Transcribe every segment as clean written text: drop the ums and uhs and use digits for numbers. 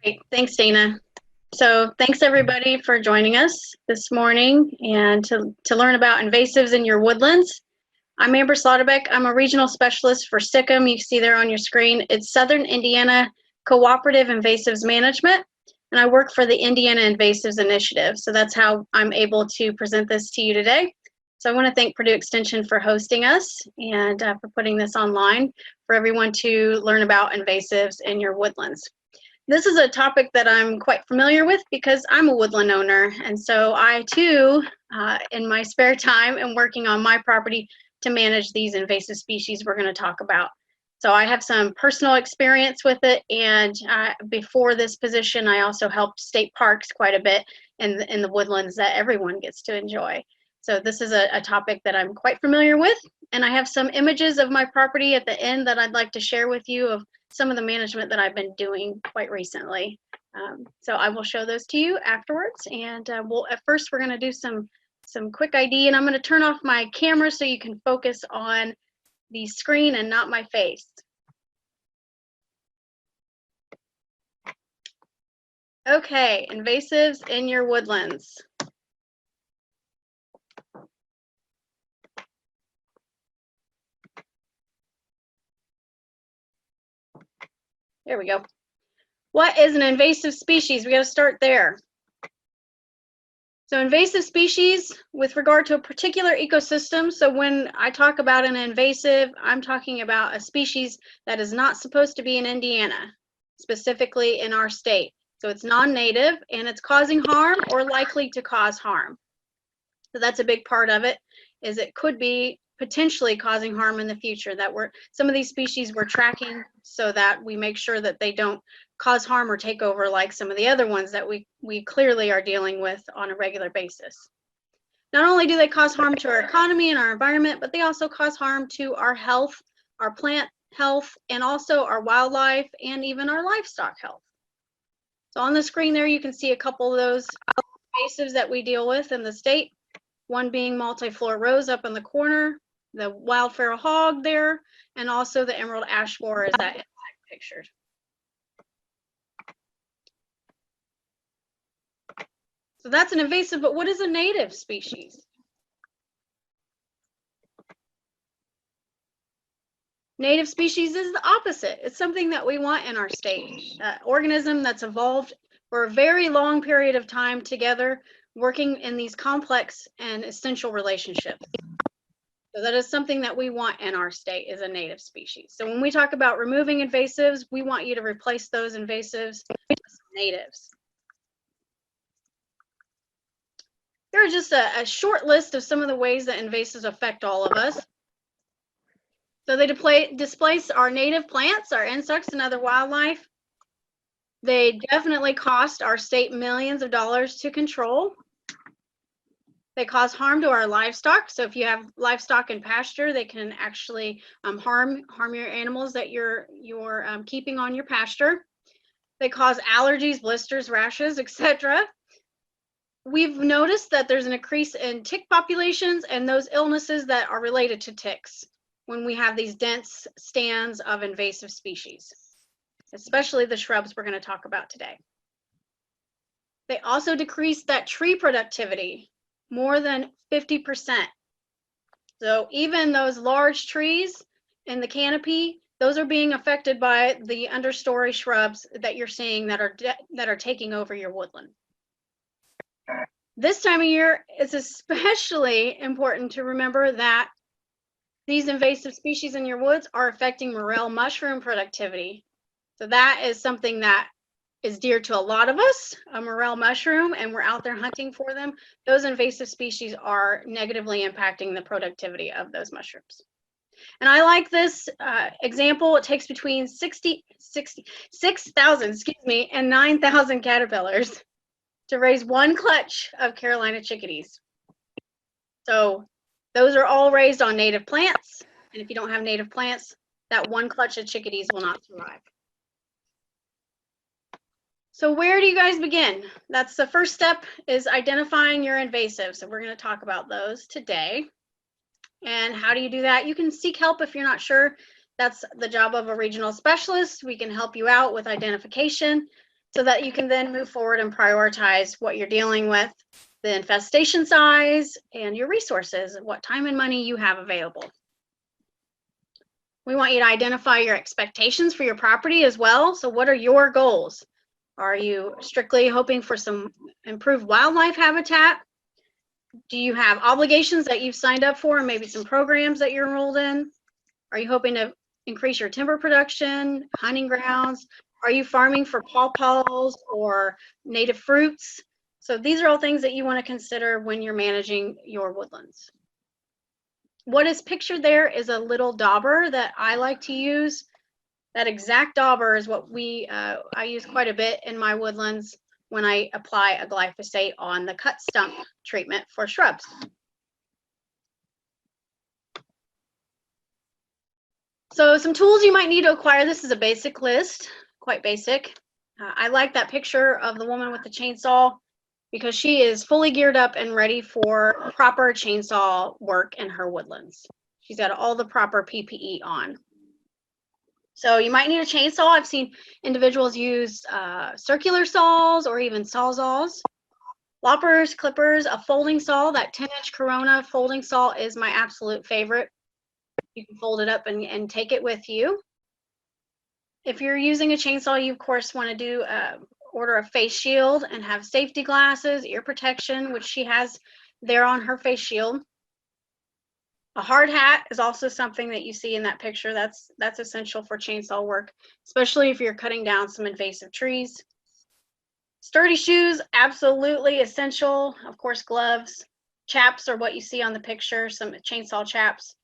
Great. Thanks, Dana. So thanks everybody for joining us this morning and to learn about invasives in your woodlands. I'm Amber Slaughterbeck. I'm a regional specialist for SICM. You see there on your screen. It's Southern Indiana Cooperative Invasives Management, and I work for the Indiana Invasives Initiative. So that's how I'm able to present this to you today. So I want to thank Purdue Extension for hosting us and for putting this online for everyone to learn about invasives in your woodlands. This is a topic that I'm quite familiar with because I'm a woodland owner, and so I too, in my spare time, am working on my property to manage these invasive species we're going to talk about. So I have some personal experience with it, and before this position, I also helped state parks quite a bit in the woodlands that everyone gets to enjoy. So this is a topic that I'm quite familiar with, and I have some images of my property at the end that I'd like to share with you of some of the management that I've been doing quite recently. So I will show those to you afterwards, and at first we're going to do some quick ID, and I'm going to turn off my camera so you can focus on the screen and not my face. Okay, invasives in your woodlands. There we go. What is an invasive species? We got to start there. So invasive species with regard to a particular ecosystem. So when I talk about an invasive, I'm talking about a species that is not supposed to be in Indiana, specifically in our state. So it's non-native and it's causing harm or likely to cause harm. So that's a big part of it, is it could be potentially causing harm in the future. That some of these species we're tracking so that we make sure that they don't cause harm or take over like some of the other ones that we clearly are dealing with on a regular basis. Not only do they cause harm to our economy and our environment, but they also cause harm to our health, our plant health, and also our wildlife and even our livestock health. So on the screen there, you can see a couple of those invasives that we deal with in the state. One being multi-floor rose up in the corner, the wild feral hog there, and also the emerald ash borer is that pictured. So that's an invasive, but what is a native species? Native species is the opposite. It's something that we want in our state. Organism that's evolved for a very long period of time together, working in these complex and essential relationships. So that is something that we want in our state, is a native species. So when we talk about removing invasives, we want you to replace those invasives with natives. Here are just a short list of some of the ways that invasives affect all of us. So they displace our native plants, our insects, and other wildlife. They definitely cost our state millions of dollars to control. They cause harm to our livestock. So if you have livestock in pasture, they can actually harm your animals that you're keeping on your pasture. They cause allergies, blisters, rashes, etc. We've noticed that there's an increase in tick populations and those illnesses that are related to ticks when we have these dense stands of invasive species, especially the shrubs we're going to talk about today. They also decrease that tree productivity more than 50%. So even those large trees in the canopy, those are being affected by the understory shrubs that you're seeing that are taking over your woodland. This time of year, it's especially important to remember that these invasive species in your woods are affecting morel mushroom productivity. So that is something that is dear to a lot of us, a morel mushroom, and we're out there hunting for them. Those invasive species are negatively impacting the productivity of those mushrooms. And I like this example. It takes between 6,000, and 9,000 caterpillars to raise one clutch of Carolina chickadees. So those are all raised on native plants. And if you don't have native plants, that one clutch of chickadees will not survive. So where do you guys begin? That's the first step, is identifying your invasives. So we're going to talk about those today. And how do you do that? You can seek help if you're not sure. That's the job of a regional specialist. We can help you out with identification. so that you can then move forward and prioritize what you're dealing with, the infestation size, and your resources, what time and money you have available. We want you to identify your expectations for your property as well. So what are your goals? Are you strictly hoping for some improved wildlife habitat? Do you have obligations that you've signed up for and maybe some programs that you're enrolled in? Are you hoping to increase your timber production, hunting grounds? Are you farming for pawpaws or native fruits? So these are all things that you want to consider when you're managing your woodlands. What is pictured there is a little dauber that I like to use. That exact dauber is what I use quite a bit in my woodlands when I apply a glyphosate on the cut stump treatment for shrubs. So some tools you might need to acquire. This is a basic list, quite basic. I like that picture of the woman with the chainsaw because she is fully geared up and ready for proper chainsaw work in her woodlands. She's got all the proper PPE on. So you might need a chainsaw. I've seen individuals use circular saws or even sawzalls. Loppers, clippers, a folding saw. That 10-inch Corona folding saw is my absolute favorite. You can fold it up and take it with you. If you're using a chainsaw, you of course want to order a face shield and have safety glasses, ear protection, which she has there on her face shield. A hard hat is also something that you see in that picture. That's essential for chainsaw work, especially if you're cutting down some invasive trees. Sturdy shoes, absolutely essential. Of course, gloves. Chaps are what you see on the picture, some chainsaw chaps.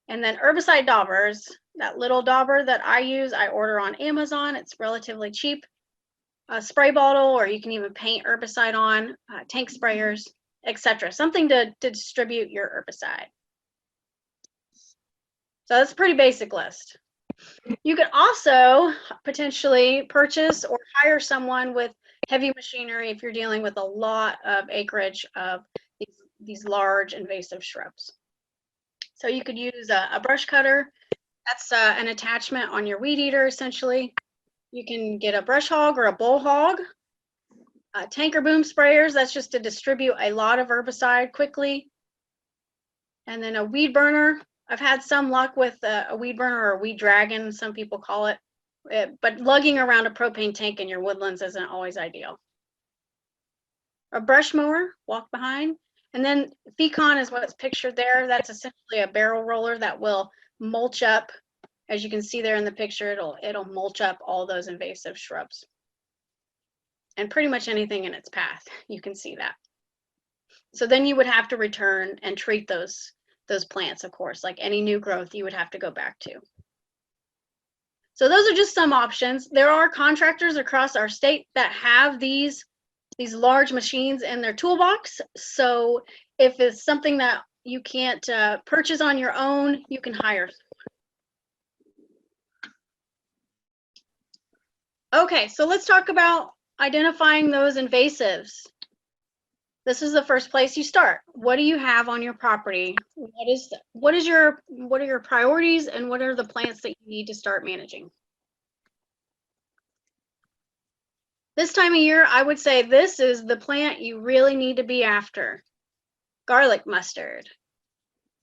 And then herbicide daubers, that little dauber that I use, I order on Amazon. It's relatively cheap. A spray bottle, or you can even paint herbicide on, tank sprayers, etc. Something to distribute your herbicide. So that's a pretty basic list. You could also potentially purchase or hire someone with heavy machinery if you're dealing with a lot of acreage of these large invasive shrubs. So you could use a brush cutter. That's an attachment on your weed eater, essentially. You can get a brush hog or a bull hog. Tanker boom sprayers, that's just to distribute a lot of herbicide quickly. And then a weed burner. I've had some luck with a weed burner or a weed dragon, some people call it, but lugging around a propane tank in your woodlands isn't always ideal. A brush mower, walk behind. And then Fecon is what's pictured there. That's essentially a barrel roller that will mulch up. As you can see there in the picture, it'll mulch up all those invasive shrubs. And pretty much anything in its path, you can see that. So then you would have to return and treat those plants, of course, like any new growth you would have to go back to. So those are just some options. There are contractors across our state that have these large machines in their toolbox. So if it's something that you can't purchase on your own, you can hire someone. Okay, so let's talk about identifying those invasives. This is the first place you start. What do you have on your property? What are your priorities, and what are the plants that you need to start managing? This time of year, I would say this is the plant you really need to be after. Garlic mustard.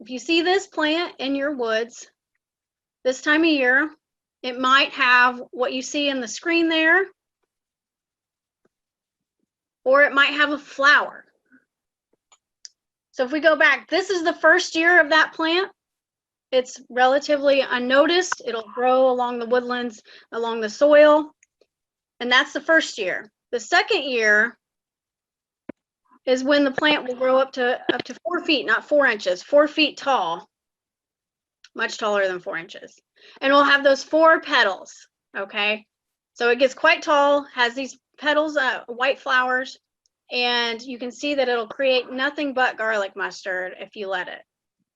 If you see this plant in your woods this time of year, it might have what you see in the screen there, or it might have a flower. So if we go back, this is the first year of that plant. It's relatively unnoticed. It'll grow along the woodlands, along the soil, and that's the first year. The second year is when the plant will grow up to 4 feet, not 4 inches, 4 feet tall, much taller than 4 inches. And we'll have those 4 petals, okay? So it gets quite tall, has these petals, white flowers, and you can see that it'll create nothing but garlic mustard if you let it.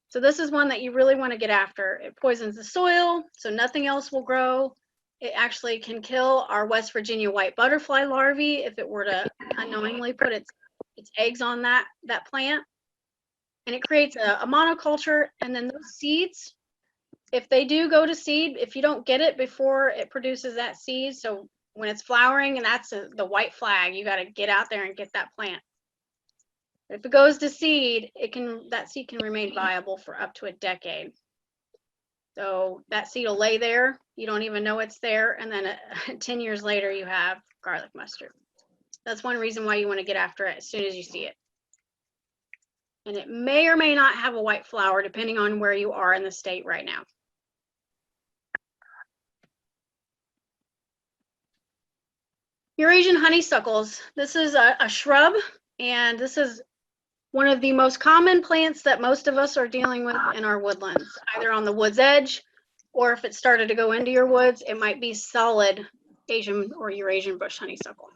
So this is one that you really want to get after. It poisons the soil, so nothing else will grow. It actually can kill our West Virginia white butterfly larvae if it were to unknowingly put its eggs on that plant. And it creates a monoculture, and then those seeds, if they do go to seed, if you don't get it before it produces that seed, so When it's flowering, and that's the white flag, you got to get out there and get that plant. If it goes to seed, that seed can remain viable for up to a decade. So that seed will lay there, you don't even know it's there, and then 10 years later you have garlic mustard. That's one reason why you want to get after it as soon as you see it. And it may or may not have a white flower depending on where you are in the state right now. Eurasian honeysuckles. This is a shrub, and this is one of the most common plants that most of us are dealing with in our woodlands, either on the wood's edge, or if it started to go into your woods, it might be solid Asian or Eurasian bush honeysuckle.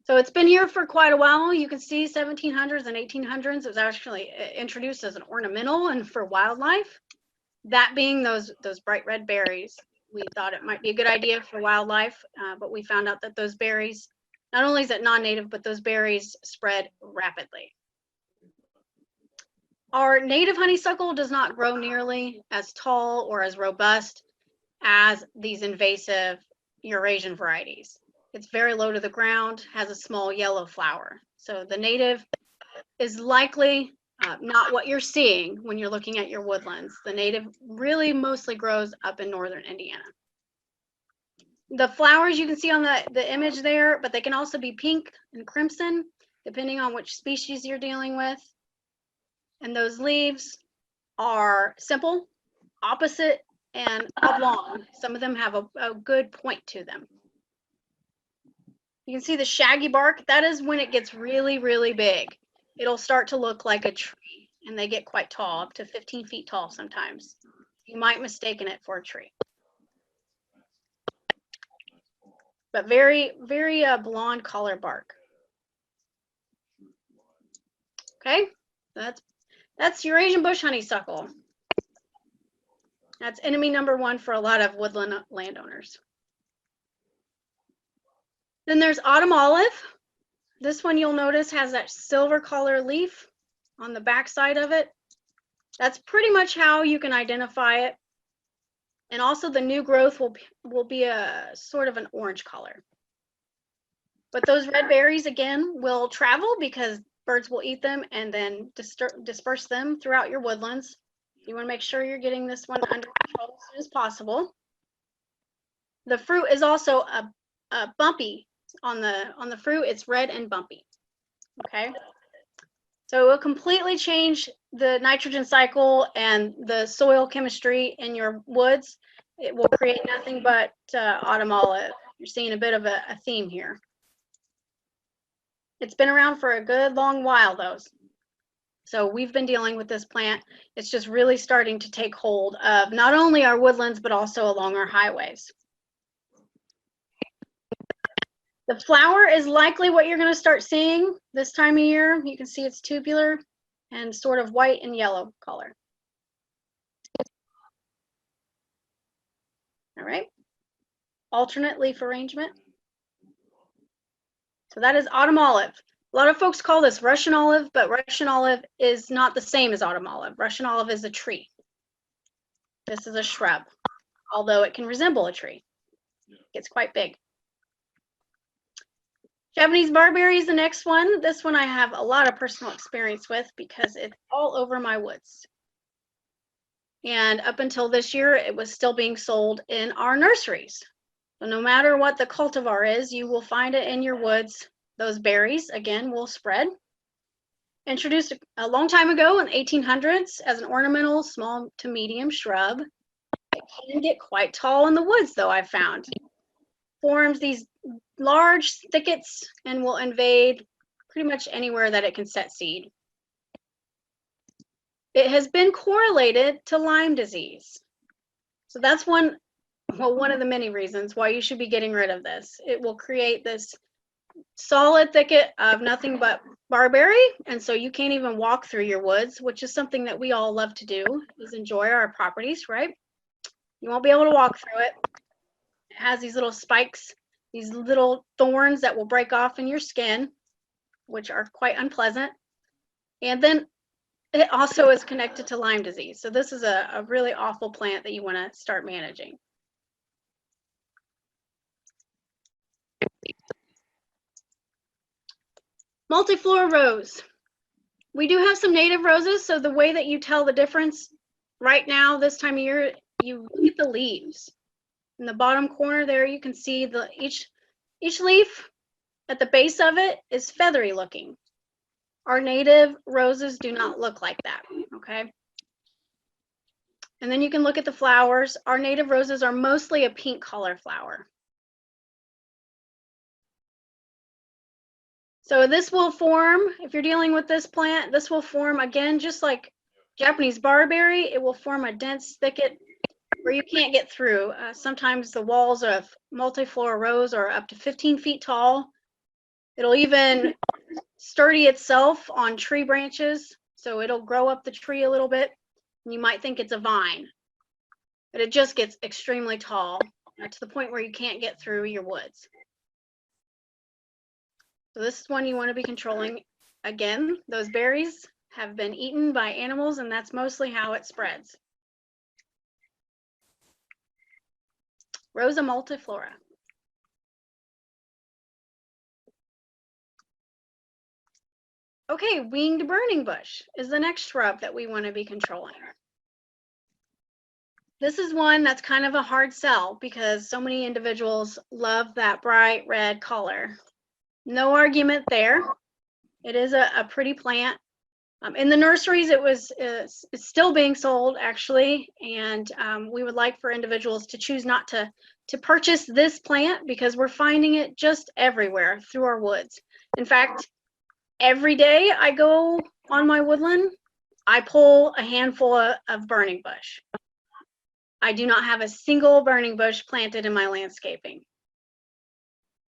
So it's been here for quite a while. You can see 1700s and 1800s. It was actually introduced as an ornamental and for wildlife. That being those bright red berries. We thought it might be a good idea for wildlife, but we found out that those berries, not only is it non-native, but those berries spread rapidly. Our native honeysuckle does not grow nearly as tall or as robust as these invasive Eurasian varieties. It's very low to the ground, has a small yellow flower. So the native is likely not what you're seeing when you're looking at your woodlands. The native really mostly grows up in northern Indiana. The flowers you can see on the image there, but they can also be pink and crimson, depending on which species you're dealing with. And those leaves are simple, opposite, and oblong. Some of them have a good point to them. You can see the shaggy bark. That is when it gets really, really big. It'll start to look like a tree, and they get quite tall, up to 15 feet tall sometimes. You might mistake it for a tree. But very, very blonde color bark. Okay, that's Eurasian bush honeysuckle. That's enemy number one for a lot of woodland landowners. Then there's autumn olive. This one you'll notice has that silver color leaf on the back side of it. That's pretty much how you can identify it. And also the new growth will be a sort of an orange color. But those red berries, again, will travel because birds will eat them and then disperse them throughout your woodlands. You want to make sure you're getting this one under control as soon as possible. The fruit is also a bumpy. On the fruit, it's red and bumpy. Okay, so it will completely change the nitrogen cycle and the soil chemistry in your woods. It will create nothing but autumn olive. You're seeing a bit of a theme here. It's been around for a good long while though. So we've been dealing with this plant. It's just really starting to take hold of not only our woodlands, but also along our highways. The flower is likely what you're going to start seeing this time of year. You can see it's tubular and sort of white and yellow color. All right. Alternate leaf arrangement. So that is autumn olive. A lot of folks call this Russian olive, but Russian olive is not the same as autumn olive. Russian olive is a tree. This is a shrub, although it can resemble a tree. It's quite big. Japanese barberry is the next one. This one I have a lot of personal experience with because it's all over my woods. And up until this year, it was still being sold in our nurseries. So no matter what the cultivar is, you will find it in your woods. Those berries, again, will spread. Introduced a long time ago in the 1800s as an ornamental small to medium shrub. It can get quite tall in the woods, though, I've found. Forms these large thickets and will invade pretty much anywhere that it can set seed. It has been correlated to Lyme disease. So that's one of the many reasons why you should be getting rid of this. It will create this solid thicket of nothing but barberry, and so you can't even walk through your woods, which is something that we all love to do, is enjoy our properties, right? You won't be able to walk through it. It has these little spikes, these little thorns that will break off in your skin, which are quite unpleasant. And then it also is connected to Lyme disease. So this is a really awful plant that you want to start managing. Multiflora rose. We do have some native roses, so the way that you tell the difference right now, this time of year, you look at the leaves. In the bottom corner there, you can see each leaf at the base of it is feathery looking. Our native roses do not look like that, okay? And then you can look at the flowers. Our native roses are mostly a pink color flower. So this will form, if you're dealing with this plant, this will form again, just like Japanese barberry, it will form a dense thicket where you can't get through. Sometimes the walls of multiflora rose are up to 15 feet tall. It'll even sturdy itself on tree branches, so it'll grow up the tree a little bit. And you might think it's a vine, but it just gets extremely tall to the point where you can't get through your woods. So this is one you want to be controlling. Again, those berries have been eaten by animals, and that's mostly how it spreads. Rosa multiflora. Okay, winged burning bush is the next shrub that we want to be controlling. This is one that's kind of a hard sell because so many individuals love that bright red color. No argument there. It is a pretty plant. In the nurseries, it's still being sold actually, and we would like for individuals to choose not to purchase this plant because we're finding it just everywhere through our woods. In fact, every day I go on my woodland, I pull a handful of burning bush. I do not have a single burning bush planted in my landscaping.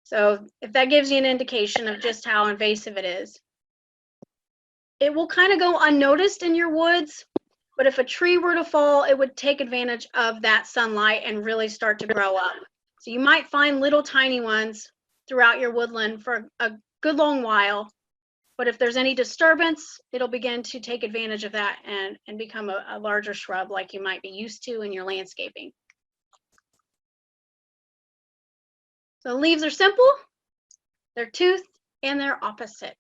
So if that gives you an indication of just how invasive it is. It will kind of go unnoticed in your woods, but if a tree were to fall, it would take advantage of that sunlight and really start to grow up. So you might find little tiny ones throughout your woodland for a good long while, but if there's any disturbance, it'll begin to take advantage of that and become a larger shrub like you might be used to in your landscaping. So the leaves are simple, they're toothed, and they're opposite.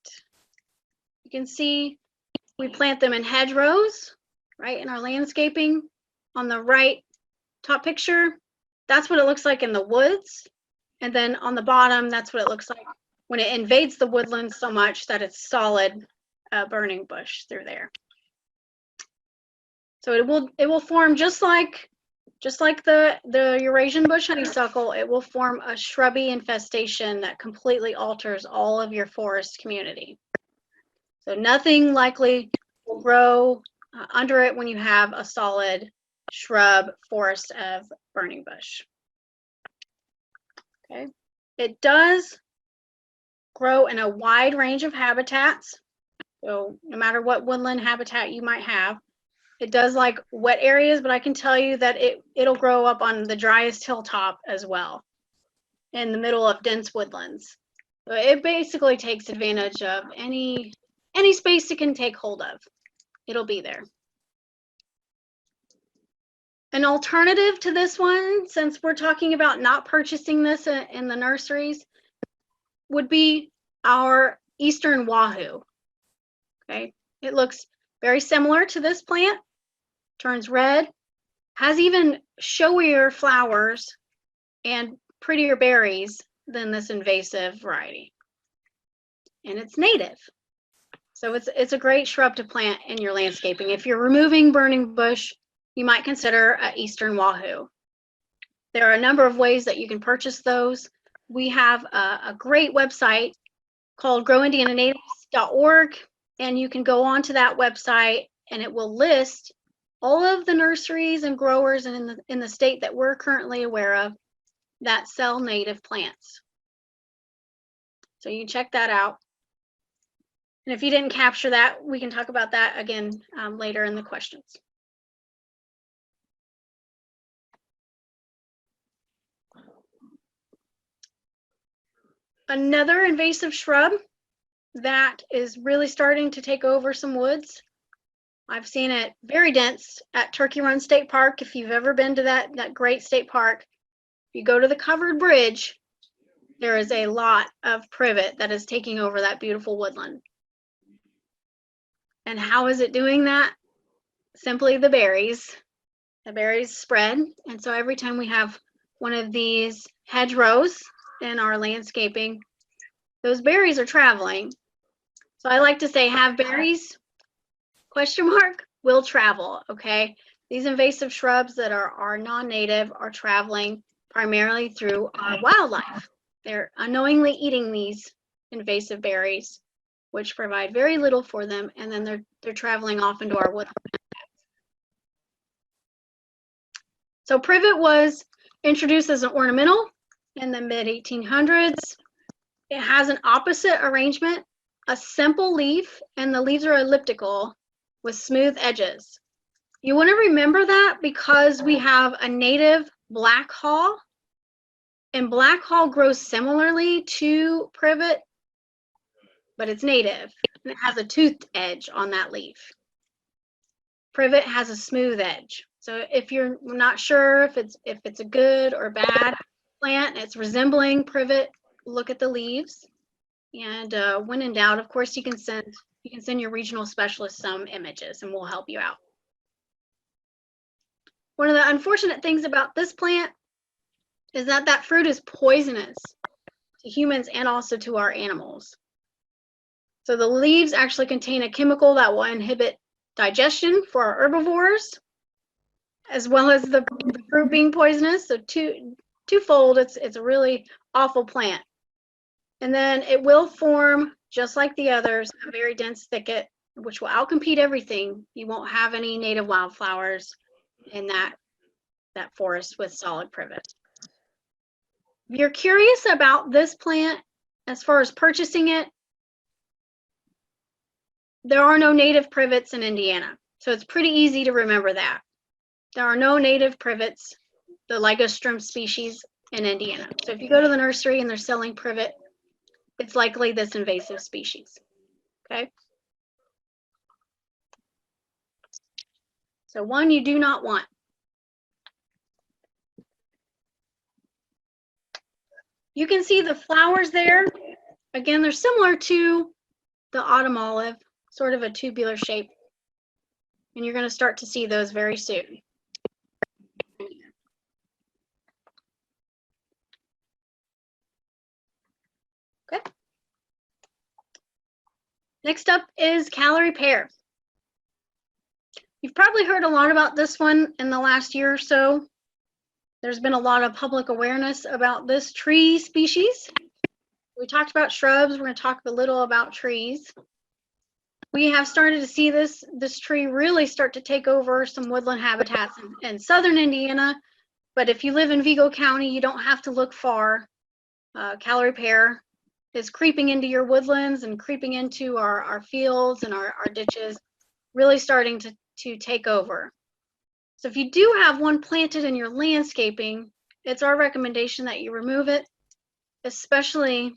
You can see we plant them in hedgerows, right, in our landscaping. On the right top picture, that's what it looks like in the woods. And then on the bottom, that's what it looks like when it invades the woodland so much that it's solid burning bush through there. So it will form just like the Eurasian bush honeysuckle, it will form a shrubby infestation that completely alters all of your forest community. So nothing likely will grow under it when you have a solid shrub forest of burning bush. Okay, it does grow in a wide range of habitats. So no matter what woodland habitat you might have, it does like wet areas, but I can tell you that it'll grow up on the driest hilltop as well, in the middle of dense woodlands. So it basically takes advantage of any space it can take hold of. It'll be there. An alternative to this one, since we're talking about not purchasing this in the nurseries, would be our Eastern Wahoo. Okay, it looks very similar to this plant, turns red, has even showier flowers and prettier berries than this invasive variety. And it's native. So it's a great shrub to plant in your landscaping. If you're removing burning bush, you might consider an Eastern Wahoo. There are a number of ways that you can purchase those. We have a great website called growindiananatives.org, and you can go onto that website and it will list all of the nurseries and growers in the state that we're currently aware of that sell native plants. So you can check that out. And if you didn't capture that, we can talk about that again later in the questions. Another invasive shrub that is really starting to take over some woods. I've seen it very dense at Turkey Run State Park. If you've ever been to that great state park, you go to the covered bridge, there is a lot of privet that is taking over that beautiful woodland. And how is it doing that? Simply the berries. The berries spread. And so every time we have one of these hedgerows in our landscaping, those berries are traveling. So I like to say, have berries, question mark, will travel, okay? These invasive shrubs that are non-native are traveling primarily through our wildlife. They're unknowingly eating these invasive berries, which provide very little for them, and then they're traveling off into our woodland. So privet was introduced as an ornamental in the mid-1800s. It has an opposite arrangement, a simple leaf, and the leaves are elliptical with smooth edges. You want to remember that because we have a native black haw, and black haw grows similarly to privet, but it's native, and it has a toothed edge on that leaf. Privet has a smooth edge. So if you're not sure if it's a good or bad plant, it's resembling privet, look at the leaves. And when in doubt, of course, you can send your regional specialist some images and we'll help you out. One of the unfortunate things about this plant is that fruit is poisonous to humans and also to our animals. So the leaves actually contain a chemical that will inhibit digestion for our herbivores, as well as the fruit being poisonous. So twofold, it's a really awful plant. And then it will form, just like the others, a very dense thicket, which will outcompete everything. You won't have any native wildflowers in that forest with solid privet. If you're curious about this plant, as far as purchasing it, there are no native privets in Indiana. So it's pretty easy to remember that. There are no native privets, the ligustrum species, in Indiana. So if you go to the nursery and they're selling privet, it's likely this invasive species, okay? So one you do not want. You can see the flowers there. Again, they're similar to the autumn olive, sort of a tubular shape. And you're going to start to see those very soon. Okay. Next up is Callery pear. You've probably heard a lot about this one in the last year or so. There's been a lot of public awareness about this tree species. We talked about shrubs. We're going to talk a little about trees. We have started to see this tree really start to take over some woodland habitats in southern Indiana. But if you live in Vigo County, you don't have to look far. Callery pear is creeping into your woodlands and creeping into our fields and our ditches, really starting to take over. So if you do have one planted in your landscaping, it's our recommendation that you remove it, especially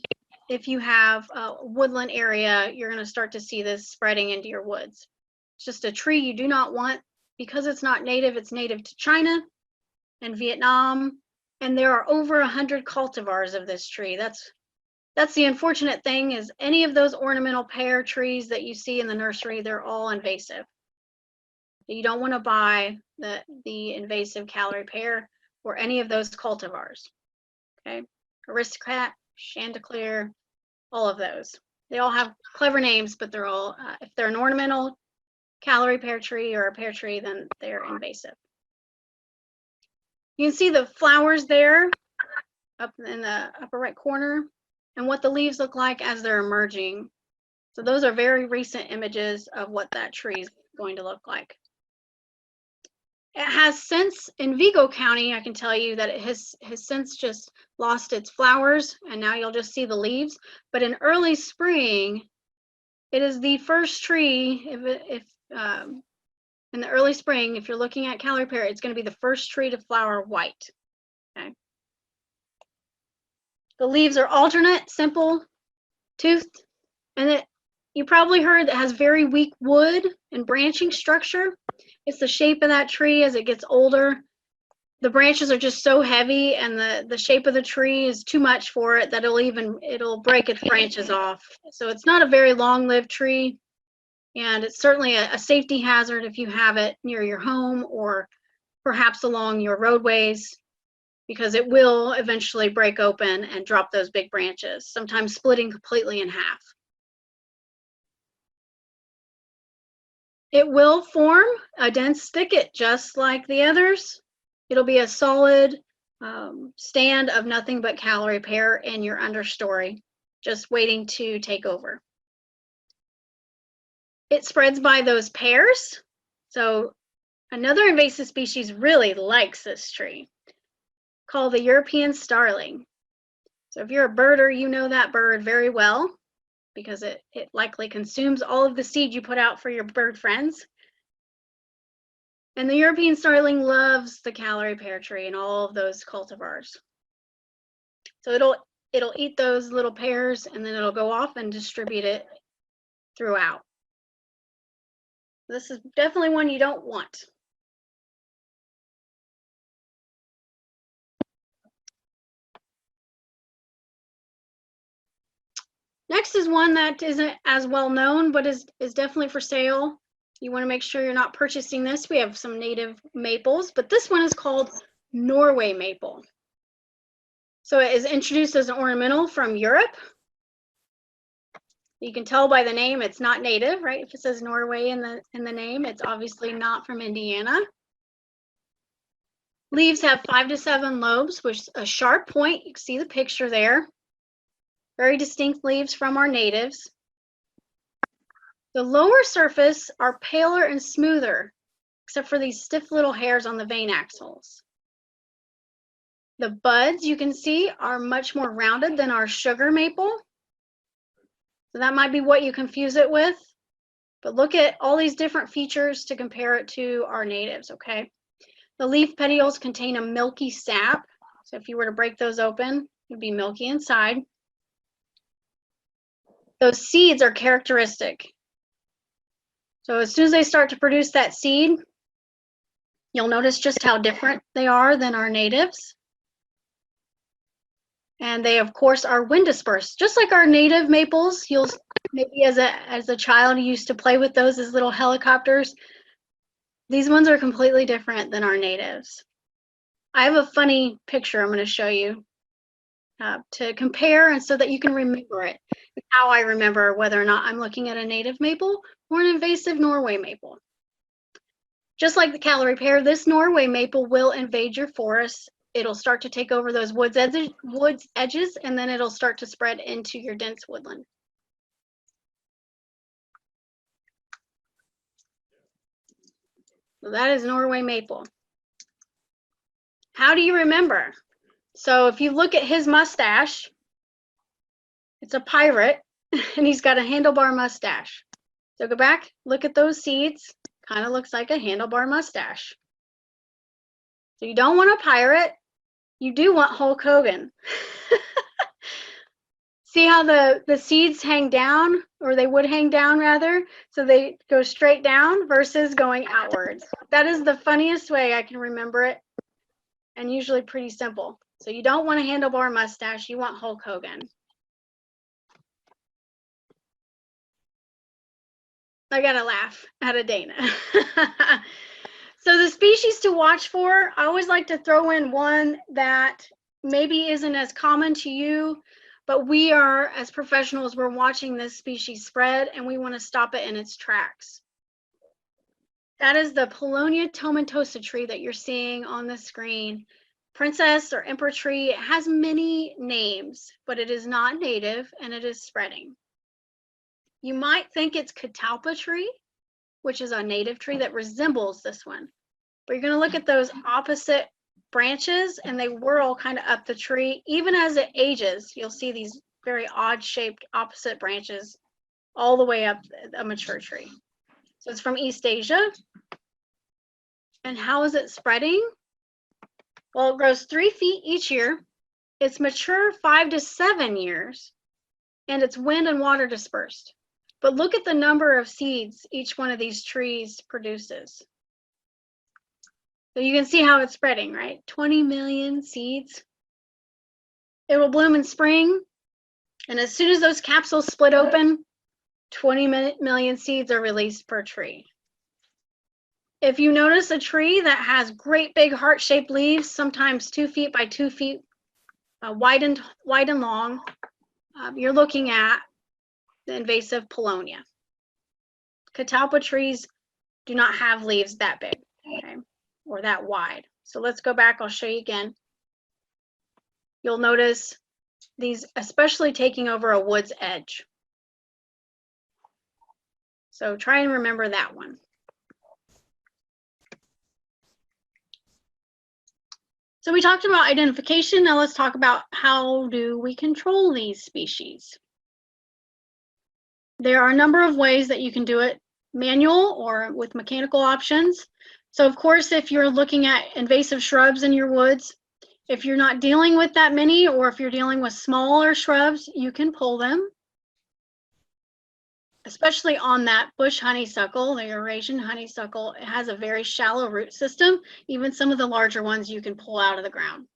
if you have a woodland area. You're going to start to see this spreading into your woods. It's just a tree you do not want because it's not native. It's native to China and Vietnam, and there are over 100 cultivars of this tree. That's the unfortunate thing, is any of those ornamental pear trees that you see in the nursery, they're all invasive. You don't want to buy the invasive Callery pear or any of those cultivars. Okay, Aristocrat, Chanticleer, all of those. They all have clever names, but they're all, if they're an ornamental Callery pear tree or a pear tree, then they're invasive. You can see the flowers there up in the upper right corner and what the leaves look like as they're emerging. So those are very recent images of what that tree is going to look like. It has since, in Vigo County, I can tell you that it has since just lost its flowers, and now you'll just see the leaves. But in early spring, it is the first tree, in the early spring, if you're looking at Callery pear, it's going to be the first tree to flower white. Okay. The leaves are alternate, simple, toothed, and you probably heard that has very weak wood and branching structure. It's the shape of that tree as it gets older. the branches are just so heavy and the shape of the tree is too much for it that it'll break its branches off. So it's not a very long-lived tree, and it's certainly a safety hazard if you have it near your home or perhaps along your roadways, because it will eventually break open and drop those big branches, sometimes splitting completely in half. It will form a dense thicket just like the others. It'll be a solid stand of nothing but Callery pear in your understory, just waiting to take over. It spreads by those pairs. So another invasive species really likes this tree, called the European starling. So if you're a birder, you know that bird very well because it likely consumes all of the seed you put out for your bird friends. And the European starling loves the Callery pear tree and all of those cultivars. So it'll eat those little pears and then it'll go off and distribute it throughout. This is definitely one you don't want. Next is one that isn't as well known, but is definitely for sale. You want to make sure you're not purchasing this. We have some native maples, but this one is called Norway maple. So it is introduced as an ornamental from Europe. You can tell by the name it's not native, right? If it says Norway in the name, it's obviously not from Indiana. Leaves have 5 to 7 lobes with a sharp point. You can see the picture there. Very distinct leaves from our natives. The lower surface are paler and smoother, except for these stiff little hairs on the vein axils. The buds, you can see, are much more rounded than our sugar maple. So that might be what you confuse it with. But look at all these different features to compare it to our natives, okay? The leaf petioles contain a milky sap. So if you were to break those open, it would be milky inside. Those seeds are characteristic. So as soon as they start to produce that seed, you'll notice just how different they are than our natives. And they, of course, are wind dispersed. Just like our native maples, you'll maybe as a child you used to play with those as little helicopters. These ones are completely different than our natives. I have a funny picture I'm going to show you to compare, and so that you can remember it. How I remember whether or not I'm looking at a native maple or an invasive Norway maple. Just like the Callery pear, this Norway maple will invade your forest. It'll start to take over those woods edges, and then it'll start to spread into your dense woodland. So that is Norway maple. How do you remember? So if you look at his mustache, it's a pirate, and he's got a handlebar mustache. So go back, look at those seeds. Kind of looks like a handlebar mustache. So you don't want a pirate. You do want Hulk Hogan. See how the seeds hang down, or they would hang down rather, so they go straight down versus going outwards. That is the funniest way I can remember it, and usually pretty simple. So you don't want a handlebar mustache, you want Hulk Hogan. I gotta laugh at a Dana. So the species to watch for, I always like to throw in one that maybe isn't as common to you, but we are, as professionals, we're watching this species spread and we want to stop it in its tracks. That is the Paulownia tomentosa tree that you're seeing on the screen. Princess or emperor tree. It has many names, but it is not native and it is spreading. You might think it's catalpa tree, which is a native tree that resembles this one. But you're going to look at those opposite branches and they whirl kind of up the tree. Even as it ages, you'll see these very odd shaped opposite branches all the way up a mature tree. So it's from East Asia. And how is it spreading? Well, it grows 3 feet each year. It's mature 5 to 7 years, and it's wind and water dispersed. But look at the number of seeds each one of these trees produces. So you can see how it's spreading, right? 20 million seeds. It will bloom in spring. And as soon as those capsules split open, 20 million seeds are released per tree. If you notice a tree that has great big heart-shaped leaves, sometimes 2 feet by 2 feet wide and long, you're looking at the invasive Paulownia. Catalpa trees do not have leaves that big, okay, or that wide. So let's go back, I'll show you again. You'll notice these especially taking over a wood's edge. So try and remember that one. So we talked about identification. Now let's talk about how do we control these species. There are a number of ways that you can do it, manual or with mechanical options. So of course, if you're looking at invasive shrubs in your woods, if you're not dealing with that many, or if you're dealing with smaller shrubs, you can pull them. Especially on that bush honeysuckle, the Eurasian honeysuckle, it has a very shallow root system. Even some of the larger ones you can pull out of the ground.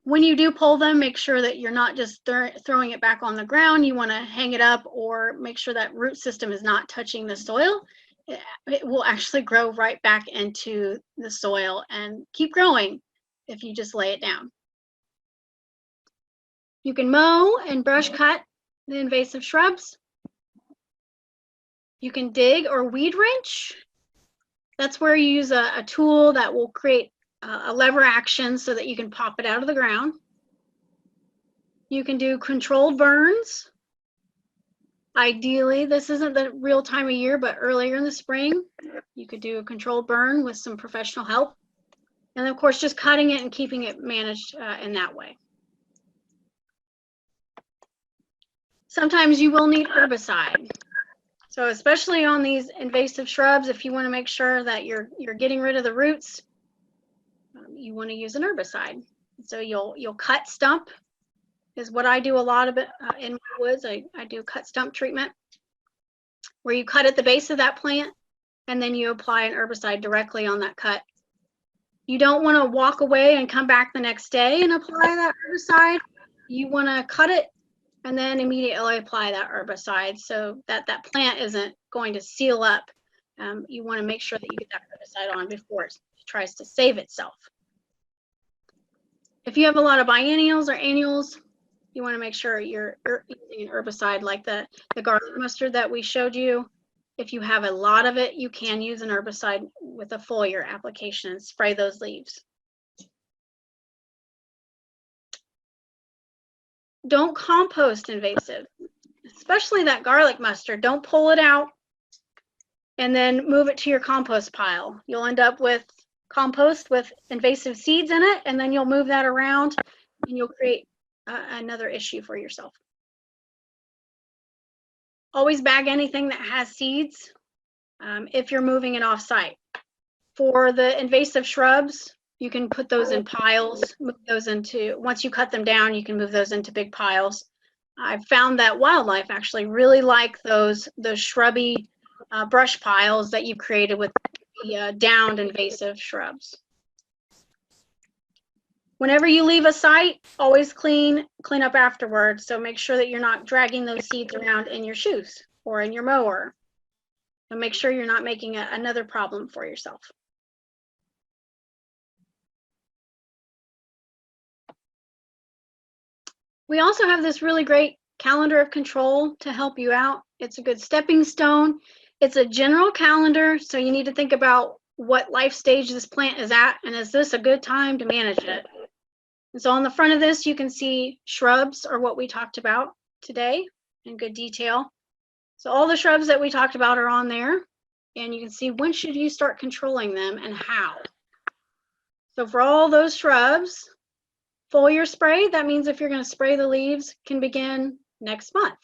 When you do pull them, make sure that you're not just throwing it back on the ground. You want to hang it up or make sure that root system is not touching the soil. It will actually grow right back into the soil and keep growing if you just lay it down. You can mow and brush cut the invasive shrubs. You can dig or weed wrench. That's where you use a tool that will create a lever action so that you can pop it out of the ground. You can do controlled burns. Ideally, this isn't the real time of year, but earlier in the spring, you could do a controlled burn with some professional help. And of course, just cutting it and keeping it managed in that way. Sometimes you will need herbicide. So especially on these invasive shrubs, if you want to make sure that you're getting rid of the roots, you want to use an herbicide. So you'll cut stump is what I do a lot of it in my woods. I do cut stump treatment where you cut at the base of that plant and then you apply an herbicide directly on that cut. You don't want to walk away and come back the next day and apply that herbicide. You want to cut it and then immediately apply that herbicide so that that plant isn't going to seal up. You want to make sure that you get that herbicide on before it tries to save itself. If you have a lot of biennials or annuals, you want to make sure you're using an herbicide like the garlic mustard that we showed you. If you have a lot of it, you can use an herbicide with a foliar application and spray those leaves. Don't compost invasive, especially that garlic mustard. Don't pull it out and then move it to your compost pile. You'll end up with compost with invasive seeds in it, and then you'll move that around and you'll create another issue for yourself. Always bag anything that has seeds if you're moving it off site. For the invasive shrubs, you can put those in piles, move those into, once you cut them down, you can move those into big piles. I've found that wildlife actually really like those shrubby brush piles that you created with the downed invasive shrubs. Whenever you leave a site, always clean up afterwards. So make sure that you're not dragging those seeds around in your shoes or in your mower. And make sure you're not making another problem for yourself. We also have this really great calendar of control to help you out. It's a good stepping stone. It's a general calendar, so you need to think about what life stage this plant is at, and is this a good time to manage it? And so on the front of this, you can see shrubs are what we talked about today in good detail. So all the shrubs that we talked about are on there, and you can see when should you start controlling them and how. So for all those shrubs, foliar spray, that means if you're going to spray the leaves, can begin next month.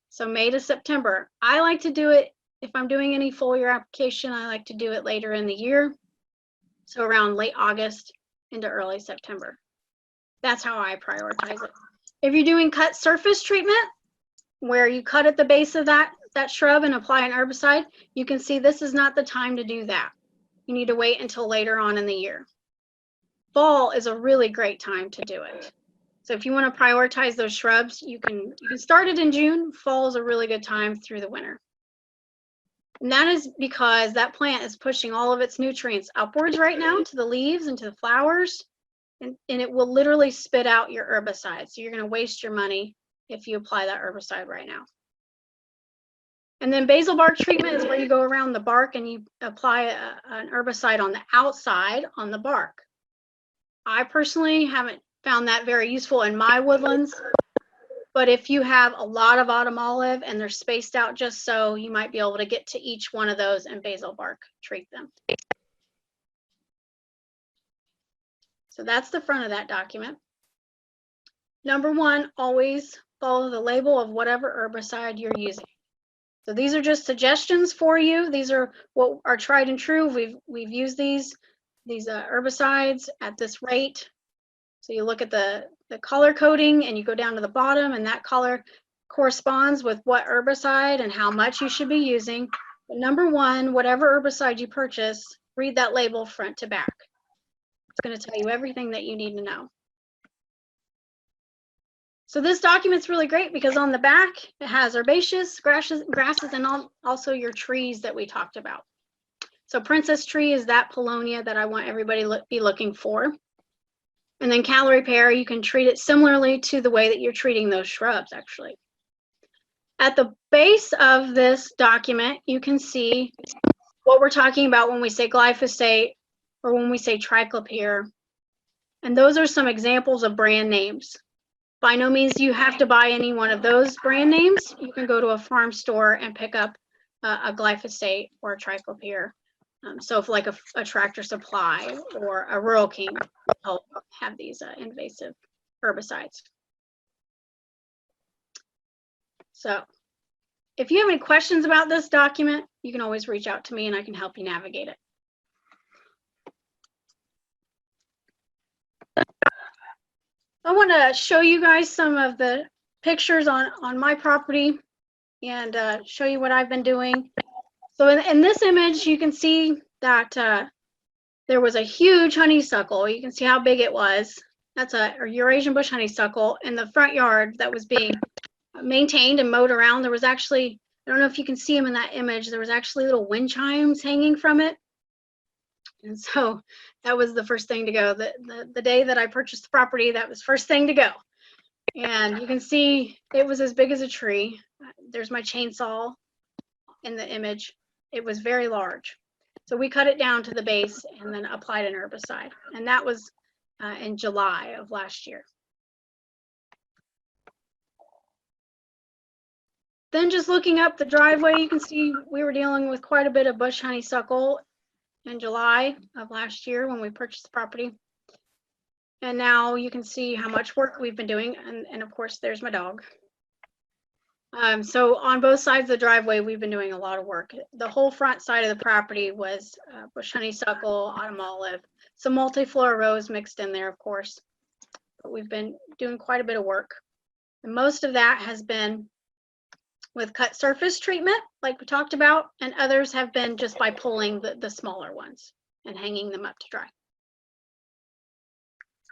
So May to September. I like to do it, if I'm doing any foliar application, I like to do it later in the year. So around late August into early September. That's how I prioritize it. If you're doing cut surface treatment, where you cut at the base of that shrub and apply an herbicide, you can see this is not the time to do that. you need to wait until later on in the year. Fall is a really great time to do it. So if you want to prioritize those shrubs, you can start it in June. Fall is a really good time through the winter. And that is because that plant is pushing all of its nutrients upwards right now to the leaves and to the flowers, and it will literally spit out your herbicide. So you're going to waste your money if you apply that herbicide right now. And then basal bark treatment is where you go around the bark and you apply an herbicide on the outside on the bark. I personally haven't found that very useful in my woodlands, but if you have a lot of autumn olive and they're spaced out just so, you might be able to get to each one of those and basal bark treat them. So that's the front of that document. Number one, always follow the label of whatever herbicide you're using. So these are just suggestions for you. These are what are tried and true. We've used these herbicides at this rate. So you look at the color coding and you go down to the bottom, and that color corresponds with what herbicide and how much you should be using. But number one, whatever herbicide you purchase, read that label front to back. It's going to tell you everything that you need to know. So this document's really great because on the back, it has herbaceous, grasses, and also your trees that we talked about. So princess tree is that paulownia that I want everybody to be looking for. And then calorie pear, you can treat it similarly to the way that you're treating those shrubs, actually. At the base of this document, you can see what we're talking about when we say glyphosate or when we say triclopyr. And those are some examples of brand names. By no means do you have to buy any one of those brand names. You can go to a farm store and pick up a glyphosate or a triclopyr. So if like a Tractor Supply or a Rural King will have these invasive herbicides. So if you have any questions about this document, you can always reach out to me and I can help you navigate it. I want to show you guys some of the pictures on my property and show you what I've been doing. So in this image, you can see that there was a huge honeysuckle. You can see how big it was. That's a Eurasian bush honeysuckle in the front yard that was being maintained and mowed around. There was actually, I don't know if you can see them in that image, there was actually little wind chimes hanging from it. And so that was the first thing to go. The day that I purchased the property, that was first thing to go. And you can see it was as big as a tree. There's my chainsaw in the image. It was very large. So we cut it down to the base and then applied an herbicide. And that was in July of last year. Then just looking up the driveway, you can see we were dealing with quite a bit of bush honeysuckle in July of last year when we purchased the property. And now you can see how much work we've been doing. And of course, there's my dog. So on both sides of the driveway, we've been doing a lot of work. The whole front side of the property was bush honeysuckle, autumn olive, some multiflora rose mixed in there, of course. But we've been doing quite a bit of work. And most of that has been with cut surface treatment, like we talked about, and others have been just by pulling the smaller ones and hanging them up to dry.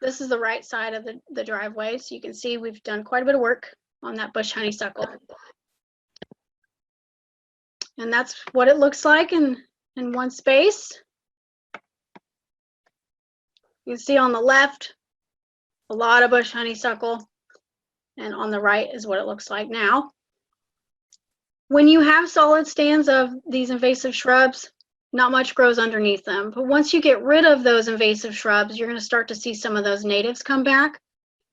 This is the right side of the driveway, so you can see we've done quite a bit of work on that bush honeysuckle. And that's what it looks like in one space. You can see on the left, a lot of bush honeysuckle, and on the right is what it looks like now. When you have solid stands of these invasive shrubs, not much grows underneath them. But once you get rid of those invasive shrubs, you're going to start to see some of those natives come back.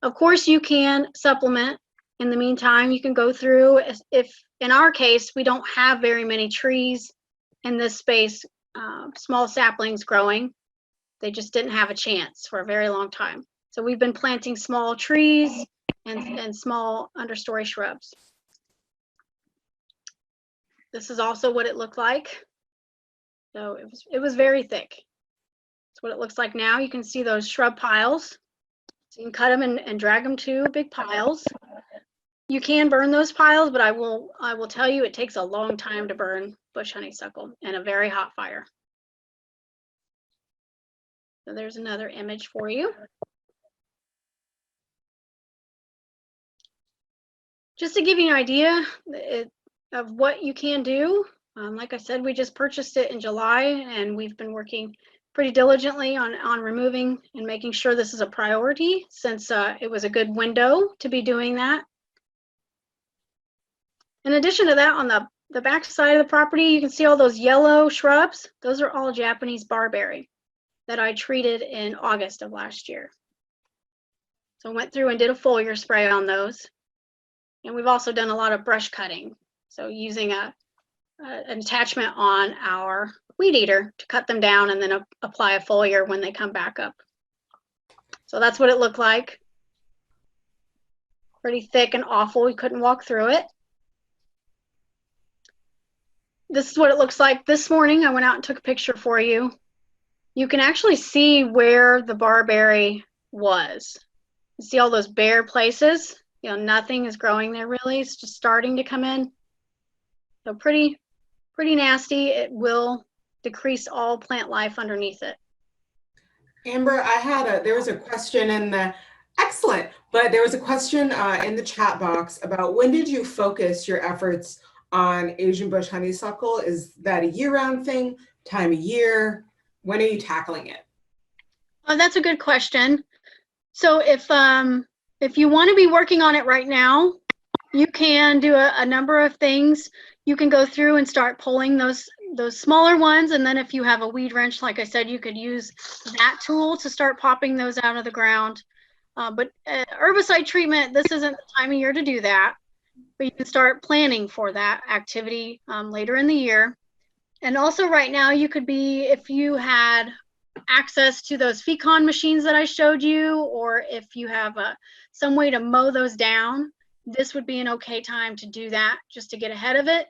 Of course, you can supplement. In the meantime, you can go through, if in our case, we don't have very many trees in this space, small saplings growing. They just didn't have a chance for a very long time. So we've been planting small trees and small understory shrubs. This is also what it looked like. So it was very thick. That's what it looks like now. You can see those shrub piles. So you can cut them and drag them to big piles. You can burn those piles, but I will tell you it takes a long time to burn bush honeysuckle in a very hot fire. So there's another image for you. Just to give you an idea of what you can do, like I said, we just purchased it in July, and we've been working pretty diligently on removing and making sure this is a priority, since it was a good window to be doing that. In addition to that, on the back side of the property, you can see all those yellow shrubs. Those are all Japanese barberry that I treated in August of last year. So I went through and did a foliar spray on those. And we've also done a lot of brush cutting. So using an attachment on our weed eater to cut them down and then apply a foliar when they come back up. So that's what it looked like. Pretty thick and awful. We couldn't walk through it. This is what it looks like this morning. I went out and took a picture for you. You can actually see where the barberry was. You see all those bare places? You know, nothing is growing there really. It's just starting to come in. So pretty nasty. It will decrease all plant life underneath it. Amber, there was a question excellent, but there was a question in the chat box about when did you focus your efforts on Asian bush honeysuckle? Is that a year-round thing, time of year? When are you tackling it? Oh, that's a good question. So if you want to be working on it right now, you can do a number of things. You can go through and start pulling those smaller ones, and then if you have a weed wrench, like I said, you could use that tool to start popping those out of the ground. But herbicide treatment, this isn't the time of year to do that, but you can start planning for that activity later in the year. And also right now, you could be, if you had access to those Fecon machines that I showed you, or if you have some way to mow those down, this would be an okay time to do that, just to get ahead of it.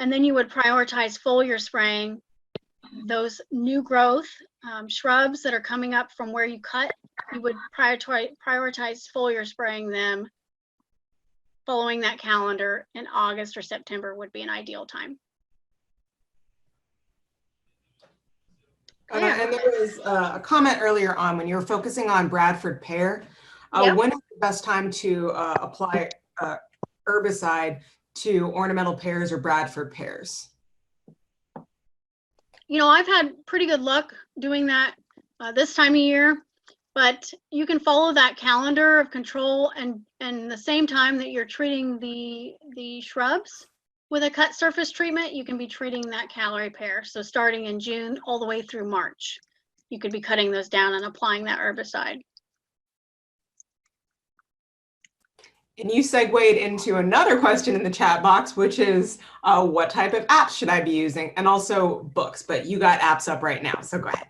And then you would prioritize foliar spraying those new growth shrubs that are coming up from where you cut. You would prioritize foliar spraying them following that calendar in August or September would be an ideal time. And there was a comment earlier on when you were focusing on Bradford pear. Yep. When is the best time to apply herbicide to ornamental pears or Bradford pears? You know, I've had pretty good luck doing that this time of year, but you can follow that calendar of control, and the same time that you're treating the shrubs with a cut surface treatment, you can be treating that Callery pear. So starting in June all the way through March, you could be cutting those down and applying that herbicide. And you segued into another question in the chat box, which is what type of apps should I be using? And also books, but you got apps up right now, so go ahead.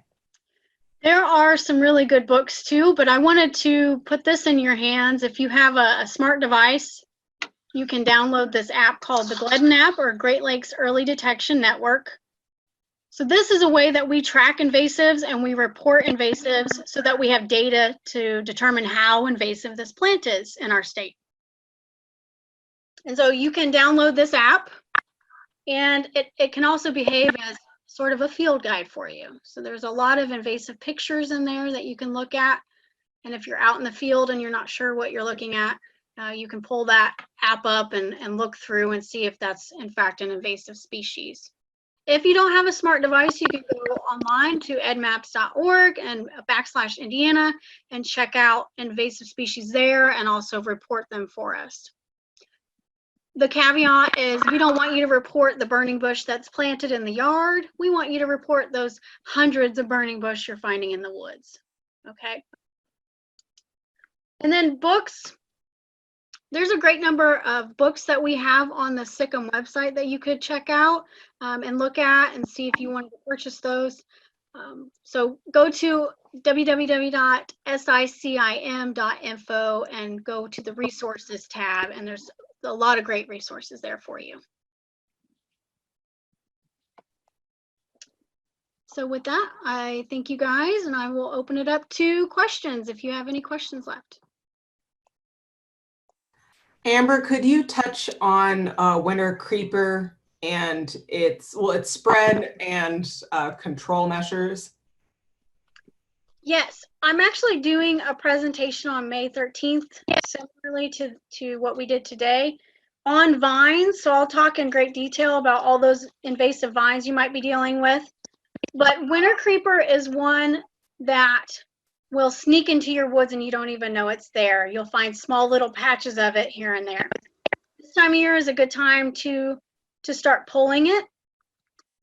There are some really good books too, but I wanted to put this in your hands. If you have a smart device, you can download this app called the Glidden app, or Great Lakes Early Detection Network. So this is a way that we track invasives and we report invasives so that we have data to determine how invasive this plant is in our state. And so you can download this app, and it can also behave as sort of a field guide for you. So there's a lot of invasive pictures in there that you can look at. And if you're out in the field and you're not sure what you're looking at, you can pull that app up and look through and see if that's in fact an invasive species. If you don't have a smart device, you can go online to edmaps.org and /Indiana and check out invasive species there and also report them for us. The caveat is we don't want you to report the burning bush that's planted in the yard. We want you to report those hundreds of burning bush you're finding in the woods, okay? And then books. There's a great number of books that we have on the SICM website that you could check out and look at and see if you wanted to purchase those. So go to www.sicim.info and go to the resources tab, and there's a lot of great resources there for you. So with that, I thank you guys, and I will open it up to questions if you have any questions left. Amber, could you touch on winter creeper and its spread and control measures? Yes, I'm actually doing a presentation on May 13th, similarly to what we did today, on vines. So I'll talk in great detail about all those invasive vines you might be dealing with. But winter creeper is one that will sneak into your woods and you don't even know it's there. You'll find small little patches of it here and there. This time of year is a good time to start pulling it,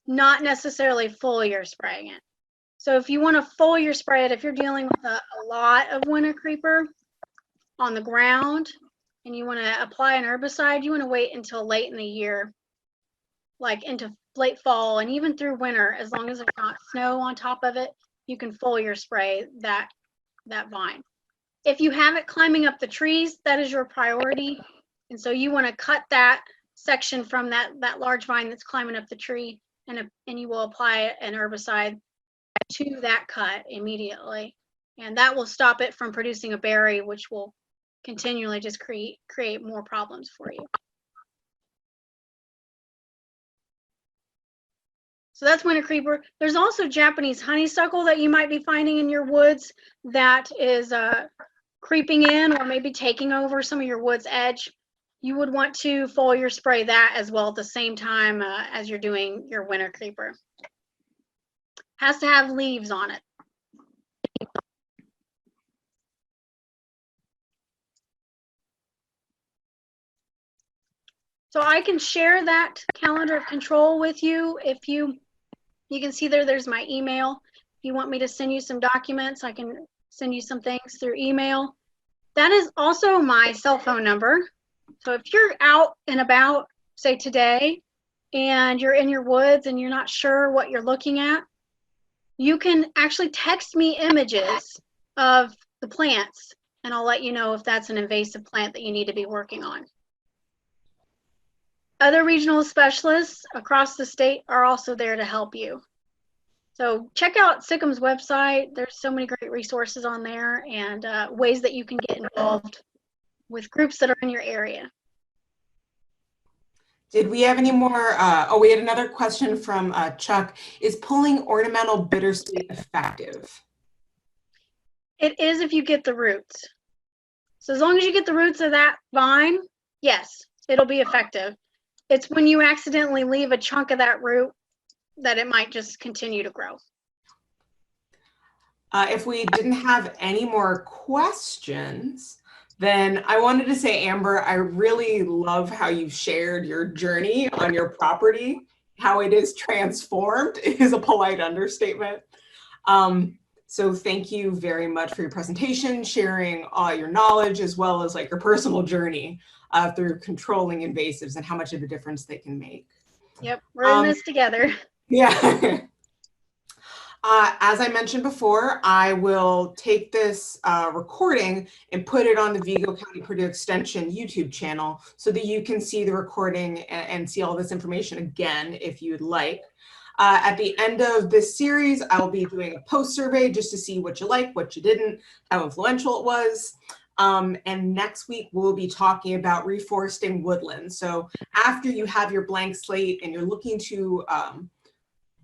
not necessarily foliar spraying it. So if you want to foliar spray it, if you're dealing with a lot of winter creeper on the ground and you want to apply an herbicide, you want to wait until late in the year, like into late fall and even through winter. As long as there's not snow on top of it, you can foliar spray that vine. If you have it climbing up the trees, that is your priority. And so you want to cut that section from that large vine that's climbing up the tree, and you will apply an herbicide to that cut immediately. And that will stop it from producing a berry, which will continually just create more problems for you. So that's winter creeper. There's also Japanese honeysuckle that you might be finding in your woods that is creeping in or maybe taking over some of your wood's edge. You would want to foliar spray that as well at the same time as you're doing your winter creeper. Has to have leaves on it. So I can share that calendar of control with you. If you can see there's my email. If you want me to send you some documents, I can send you some things through email. That is also my cell phone number. So if you're out and about, say today, and you're in your woods and you're not sure what you're looking at, you can actually text me images of the plants, and I'll let you know if that's an invasive plant that you need to be working on. Other regional specialists across the state are also there to help you. So check out SICM's website. There's so many great resources on there and ways that you can get involved with groups that are in your area. Did we have any more? Oh, we had another question from Chuck. Is pulling ornamental bittersweet effective? It is if you get the roots. So as long as you get the roots of that vine, yes, it'll be effective. It's when you accidentally leave a chunk of that root that it might just continue to grow. If we didn't have any more questions, then I wanted to say, Amber, I really love how you shared your journey on your property. How it is transformed is a polite understatement. So thank you very much for your presentation, sharing all your knowledge, as well as like your personal journey through controlling invasives and how much of a difference they can make. Yep, we're in this together. Yeah. As I mentioned before, I will take this recording and put it on the Vigo County Purdue Extension YouTube channel so that you can see the recording and see all this information again if you'd like. At the end of this series, I'll be doing a post survey just to see what you like, what you didn't, how influential it was. And next week, we'll be talking about reforesting woodlands. So after you have your blank slate and you're looking to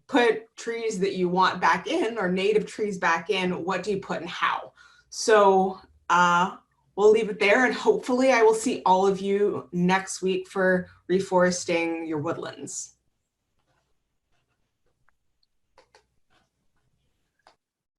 put trees that you want back in or native trees back in, what do you put and how? So we'll leave it there, and hopefully I will see all of you next week for reforesting your woodlands.